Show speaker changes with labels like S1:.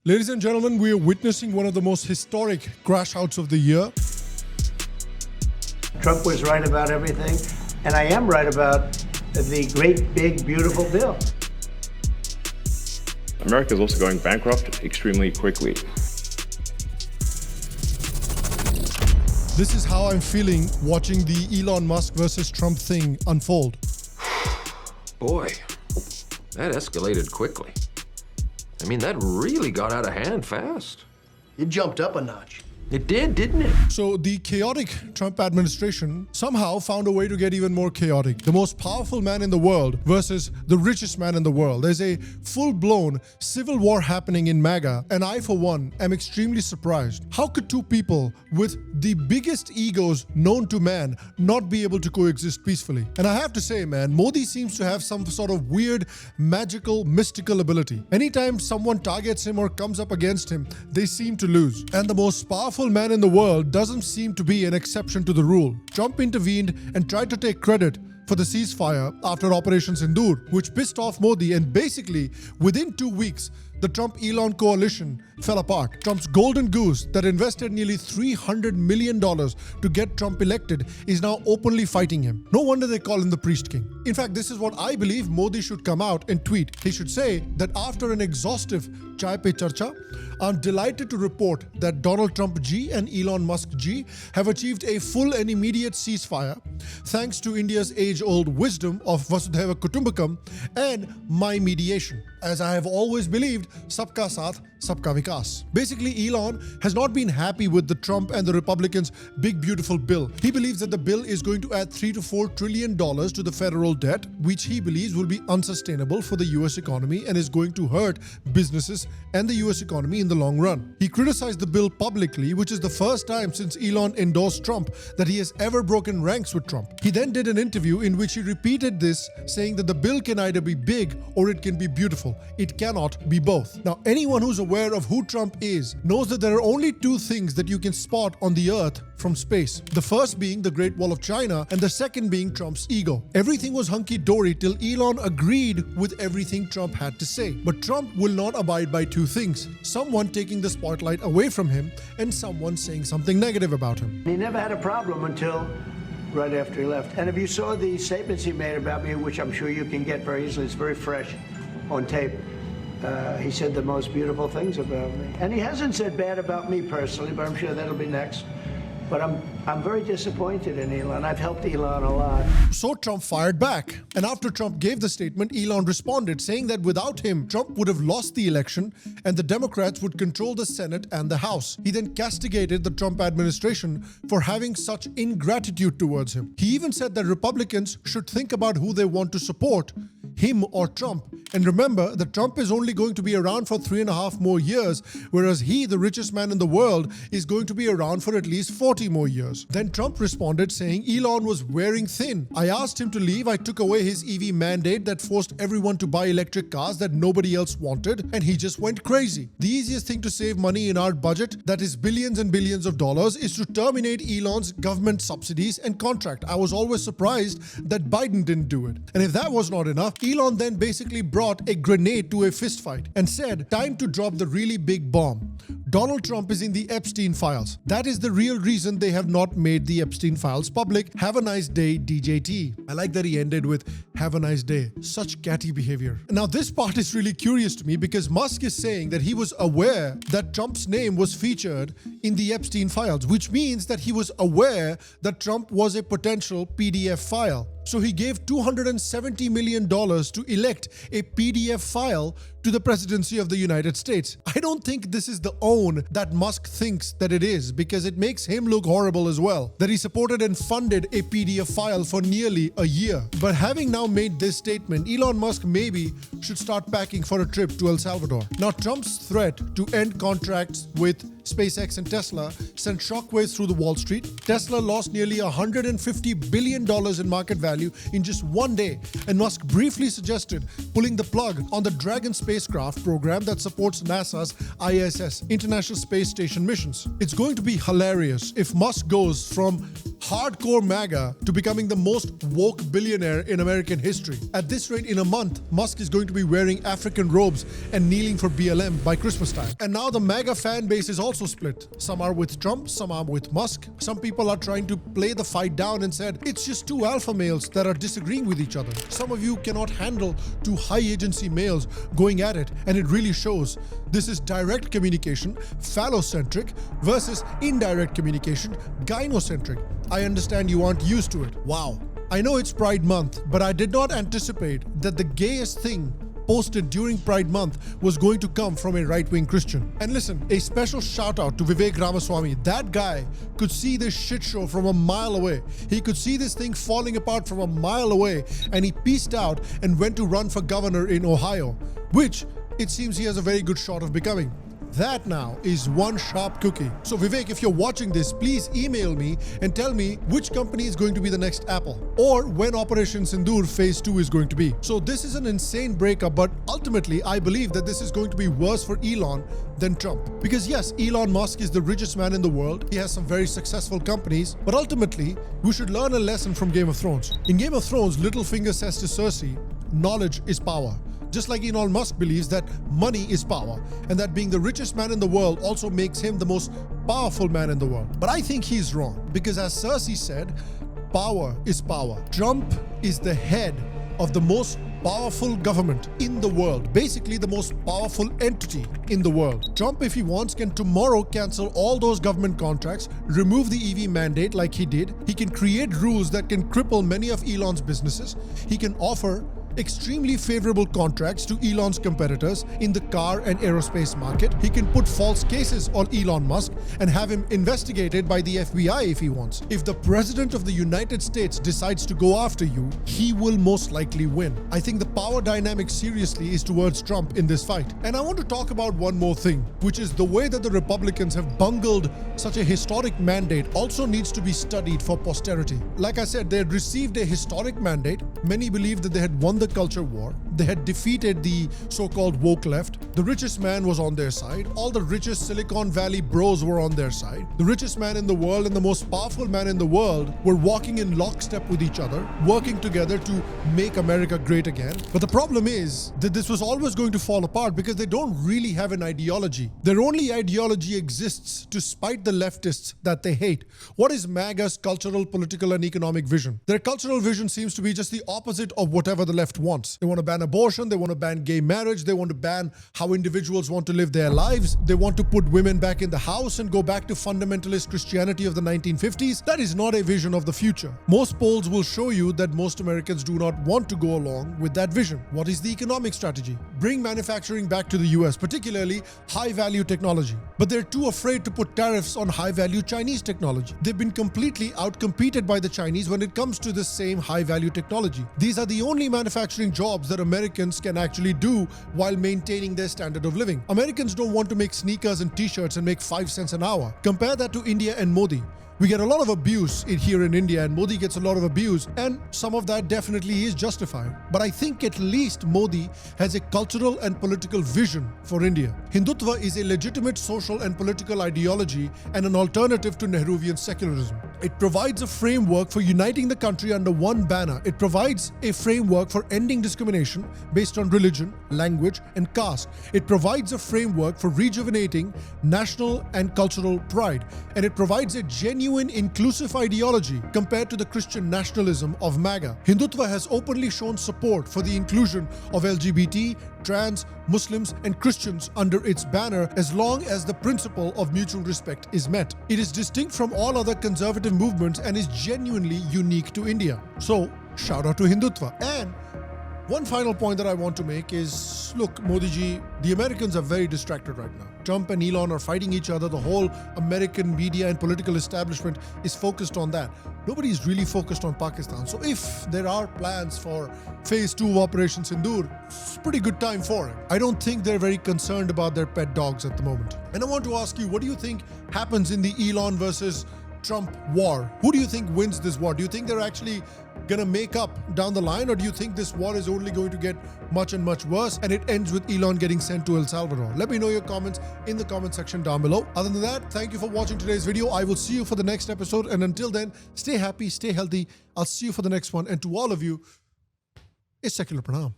S1: Ladies and gentlemen, we are witnessing one of the most historic crash outs of the year.
S2: Trump was right about everything, and I am right about the great, big, beautiful bill.
S3: America is also going bankrupt extremely quickly.
S1: This is how I'm feeling watching the Elon Musk versus Trump thing unfold.
S4: Boy, that escalated quickly. I mean, that really got out of hand fast.
S5: It jumped up a notch.
S4: It did, didn't it?
S1: So the chaotic Trump administration somehow found a way to get even more chaotic. The most powerful man in the world versus the richest man in the world. There's a full-blown civil war happening in MAGA, and I, for one, am extremely surprised. How could two people with the biggest egos known to man not be able to coexist peacefully? And I have to say, man, Modi seems to have some sort of weird, magical, mystical ability. Anytime someone targets him or comes up against him, they seem to lose. And the most powerful man in the world doesn't seem to be an exception to the rule. Trump intervened and tried to take credit for the ceasefire after Operation Sindoor, which pissed off Modi, and basically within 2 weeks, the Trump-Elon coalition fell apart. Trump's golden goose that invested nearly $300 million to get Trump elected is now openly fighting him. No wonder they call him the priest king. In fact, this is what I believe Modi should come out and tweet. He should say that after an exhaustive Chai Pe Charcha, I'm delighted to report that Donald Trump G and Elon Musk G have achieved a full and immediate ceasefire thanks to India's age-old wisdom of Vasudhaiva Kutumbakam and my mediation. As I have always believed, sabka saath, sabka vikas. Basically, Elon has not been happy with the Trump and the Republicans' big beautiful bill. He believes that the bill is going to add $3 to $4 trillion to the federal debt, which he believes will be unsustainable for the US economy and is going to hurt businesses and the US economy in the long run. He criticized the bill publicly, which is the first time since Elon endorsed Trump that he has ever broken ranks with Trump. He then did an interview in which he repeated this, saying that the bill can either be big or it can be beautiful. It cannot be both. Now, anyone who's aware of who Trump is knows that there are only two things that you can spot on the earth from space. The first being the Great Wall of China and the second being Trump's ego. Everything was hunky-dory till Elon agreed with everything Trump had to say. But Trump will not abide by two things: someone taking the spotlight away from him and someone saying something negative about him.
S2: He never had a problem until right after he left. And if you saw the statements he made about me, which I'm sure you can get very easily, it's very fresh on tape. He said the most beautiful things about me. And he hasn't said bad about me personally, but I'm sure that'll be next. But I'm very disappointed in Elon. I've helped Elon a lot.
S1: So Trump fired back. And after Trump gave the statement, Elon responded, saying that without him, Trump would have lost the election and the Democrats would control the Senate and the House. He then castigated the Trump administration for having such ingratitude towards him. He even said that Republicans should think about who they want to support, him or Trump. And remember that Trump is only going to be around for 3.5 more years, whereas he, the richest man in the world, is going to be around for at least 40 more years. Then Trump responded saying Elon was wearing thin. I asked him to leave. I took away his EV mandate that forced everyone to buy electric cars that nobody else wanted, and he just went crazy. The easiest thing to save money in our budget, that is billions and billions of dollars, is to terminate Elon's government subsidies and contract. I was always surprised that Biden didn't do it. And if that was not enough, Elon then basically brought a grenade to a fistfight and said, time to drop the really big bomb. Donald Trump is in the Epstein files. That is the real reason they have not made the Epstein files public. Have a nice day, DJT. I like that he ended with have a nice day. Such catty behavior. Now this part is really curious to me because Musk is saying that he was aware that Trump's name was featured in the Epstein files, which means that he was aware that Trump was a potential PDF file. So he gave $270 million to elect a PDF file to the presidency of the United States. I don't think this is the own that Musk thinks that it is, because it makes him look horrible as well, that he supported and funded a PDF file for nearly a year. But having now made this statement, Elon Musk maybe should start packing for a trip to El Salvador. Now, Trump's threat to end contracts with SpaceX and Tesla sent shockwaves through the Wall Street. Tesla lost nearly $150 billion in market value in just one day, and Musk briefly suggested pulling the plug on the Dragon spacecraft program that supports NASA's ISS, International Space Station missions. It's going to be hilarious if Musk goes from hardcore MAGA to becoming the most woke billionaire in American history. At this rate, in a month, Musk is going to be wearing African robes and kneeling for BLM by Christmas time. And now the MAGA fan base is also split. Some are with Trump, some are with Musk. Some people are trying to play the fight down and said, it's just two alpha males that are disagreeing with each other. Some of you cannot handle two high agency males going at it, and it really shows. This is direct communication, phallocentric, versus indirect communication, gynocentric. I understand you aren't used to it. Wow. I know it's Pride Month, but I did not anticipate that the gayest thing posted during Pride Month was going to come from a right-wing Christian. And listen, a special shout out to Vivek Ramaswamy. That guy could see this shit show from a mile away. He could see this thing falling apart from a mile away, and he peaced out and went to run for governor in Ohio, which it seems he has a very good shot of becoming. That now is one sharp cookie. So Vivek, if you're watching this, please email me and tell me which company is going to be the next Apple, or when Operation Sindoor Phase 2 is going to be. So this is an insane breakup, but ultimately I believe that this is going to be worse for Elon than Trump. Because yes, Elon Musk is the richest man in the world. He has some very successful companies, but ultimately we should learn a lesson from Game of Thrones. In Game of Thrones, Littlefinger says to Cersei, knowledge is power. Just like Elon Musk believes that money is power, and that being the richest man in the world also makes him the most powerful man in the world. But I think he's wrong, because as Cersei said, power is power. Trump is the head of the most powerful government in the world, basically the most powerful entity in the world. Trump, if he wants, can tomorrow cancel all those government contracts, remove the EV mandate like he did. He can create rules that can cripple many of Elon's businesses. He can offer extremely favorable contracts to Elon's competitors in the car and aerospace market. He can put false cases on Elon Musk and have him investigated by the FBI if he wants. If the President of the United States decides to go after you, he will most likely win. I think the power dynamic seriously is towards Trump in this fight. And I want to talk about one more thing, which is the way that the Republicans have bungled such a historic mandate also needs to be studied for posterity. Like I said, they had received a historic mandate. Many believed that they had won the culture war. They had defeated the so-called woke left. The richest man was on their side. All the richest Silicon Valley bros were on their side. The richest man in the world and the most powerful man in the world were walking in lockstep with each other, working together to make America great again. But the problem is that this was always going to fall apart because they don't really have an ideology. Their only ideology exists to spite the leftists that they hate. What is MAGA's cultural, political, and economic vision? Their cultural vision seems to be just the opposite of whatever the left wants. They want to ban abortion, they want to ban gay marriage, they want to ban how individuals want to live their lives, they want to put women back in the house and go back to fundamentalist Christianity of the 1950s. That is not a vision of the future. Most polls will show you that most Americans do not want to go along with that vision. What is the economic strategy? Bring manufacturing back to the US, particularly high-value technology. But they're too afraid to put tariffs on high-value Chinese technology. They've been completely outcompeted by the Chinese when it comes to the same high-value technology. These are the only manufacturing jobs that Americans can actually do while maintaining their standard of living. Americans don't want to make sneakers and t-shirts and make 5 cents an hour. Compare that to India and Modi. We get a lot of abuse here in India, and Modi gets a lot of abuse, and some of that definitely is justified. But I think at least Modi has a cultural and political vision for India. Hindutva is a legitimate social and political ideology and an alternative to Nehruvian secularism. It provides a framework for uniting the country under one banner. It provides a framework for ending discrimination based on religion, language, and caste. It provides a framework for rejuvenating national and cultural pride. And it provides a genuine inclusive ideology compared to the Christian nationalism of MAGA. Hindutva has openly shown support for the inclusion of LGBT, trans, Muslims, and Christians under its banner as long as the principle of mutual respect is met. It is distinct from all other conservative movements and is genuinely unique to India. So, shout out to Hindutva. And one final point that I want to make is, look, Modi ji, the Americans are very distracted right now. Trump and Elon are fighting each other. The whole American media and political establishment is focused on that. Nobody is really focused on Pakistan. So if there are plans for Phase 2 of Operation Sindoor, it's a pretty good time for it. I don't think they're very concerned about their pet dogs at the moment. And I want to ask you, what do you think happens in the Elon versus Trump war? Who do you think wins this war? Do you think they're actually going to make up down the line, or do you think this war is only going to get much and much worse and it ends with Elon getting sent to El Salvador? Let me know your comments in the comment section down below. Other than that, thank you for watching today's video. I will see you for the next episode, and until then, stay happy, stay healthy. I'll see you for the next one, and to all of you, it's Secular Pranam.